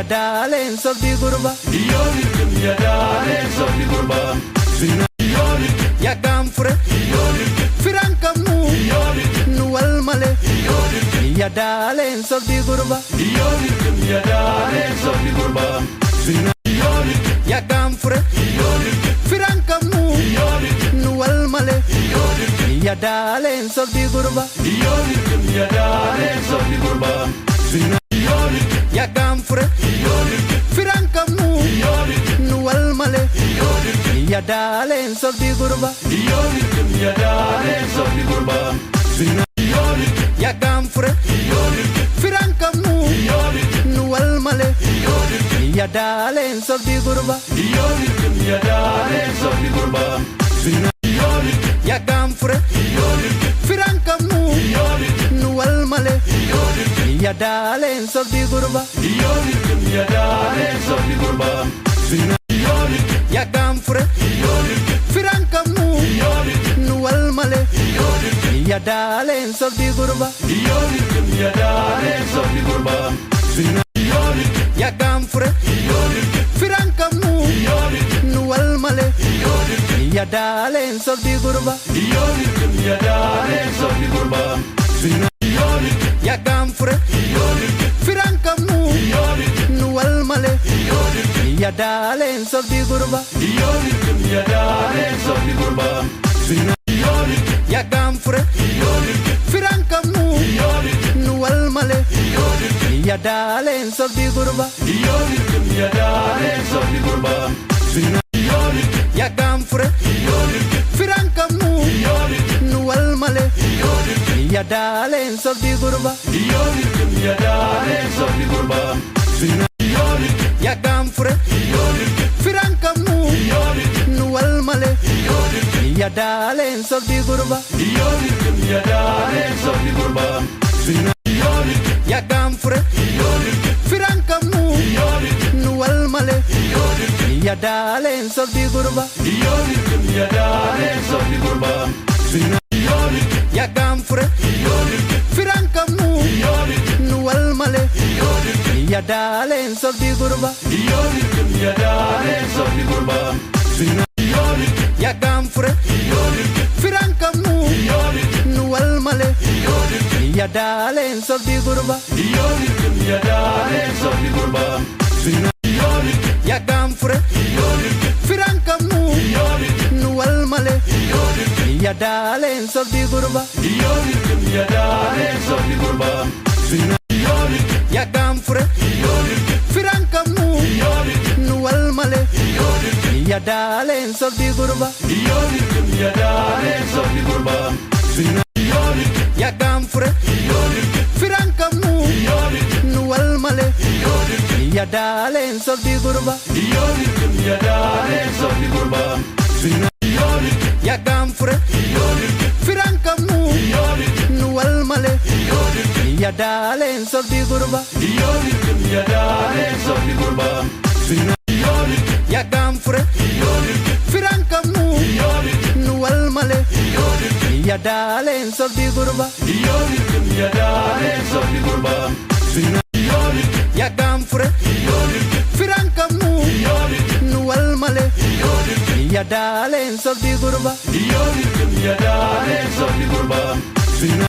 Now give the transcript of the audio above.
Ya dalen sobdi gurba Yolikim ya dalen sobdi gurba Zina yolikim ya gamfre Yolikim Firankamu Yolikim nuwal male Yolikim ya dalen sobdi gurba Yolikim ya dalen sobdi gurba Zina yolikim ya gamfre Yolikim Firankamu Yolikim nuwal male Yolikim ya dalen sobdi gurba Yolikim ya dalen sobdi gurba Zina yolikim ya gamfre Yolikim Firankamu Yolikim nuwal male Yolikim ya dalen sobdi gurba Yolikim ya dalen sobdi gurba Zina yolikim ya gamfre Yolikim Firankamu Yolikim nuwal male Yolikim ya dalen sobdi gurba Yolikim ya dalen sobdi gurba Zina yolikim ya gamfre Yolikim Firankamu Yolikim nuwal male Yolikim ya dalen sobdi gurba Yolikim ya dalen sobdi gurba Zina yolikim ya gamfre Yolikim Firankamu Yolikim nuwal male Yolikim ya dalen sobdi gurba Yolikim ya dalen sobdi gurba Zina yolikim ya gamfre Yolikim Firankamu Yolikim nuwal male Yolikim ya dalen sobdi gurba Yolikim ya dalen sobdi gurba Zina yolikim ya gamfre Yolikim Firankamu Yolikim nuwal male Yolikim ya dalen sobdi gurba Yolikim ya dalen sobdi gurba Zina yolikim ya gamfre Yolikim Firankamu Yolikim nuwal male Yolikim ya dalen sobdi gurba Yolikim ya dalen sobdi gurba Zina yolikim ya gamfre Yolikim Firankamu Yolikim nuwal male Yolikim ya dalen sobdi gurba Yolikim ya dalen sobdi gurba Zina yolikim ya gamfre Yolikim Firankamu Yolikim nuwal male Yolikim ya dalen sobdi gurba Yolikim ya dalen sobdi gurba Zina yolikim ya gamfre Yolikim Firankamu Yolikim nuwal male Yolikim ya dalen sobdi gurba Yolikim ya dalen sobdi gurba Zina yolikim ya gamfre Yolikim Firankamu Yolikim nuwal male Yolikim ya dalen sobdi gurba Yolikim ya dalen sobdi gurba Zina yolikim ya gamfre Yolikim Firankamu Yolikim nuwal male Yolikim ya dalen sobdi gurba Yolikim ya dalen sobdi gurba Zina yolikim ya gamfre Yolikim Firankamu Yolikim nuwal male Yolikim ya dalen sobdi gurba Yolikim ya dalen sobdi gurba Zina yolikim ya gamfre Yolikim Firankamu Yolikim nuwal male Yolikim ya dalen sobdi gurba Yolikim ya dalen sobdi gurba Zina yolikim ya gamfre Yolikim Firankamu Yolikim nuwal male Yolikim ya dalen sobdi gurba Yolikim ya dalen sobdi gurba Zina yolikim ya gamfre Yolikim Firankamu Yolikim nuwal male Yolikim ya dalen sobdi gurba Yolikim ya dalen sobdi gurba Zina yolikim ya gamfre Yolikim Firankamu Yolikim nuwal male Yolikim ya dalen sobdi gurba Yolikim ya dalen sobdi gurba Zina yolikim ya gamfre Yolikim Firankamu Yolikim nuwal male Yolikim ya dalen sobdi gurba Yolikim ya dalen sobdi gurba Zina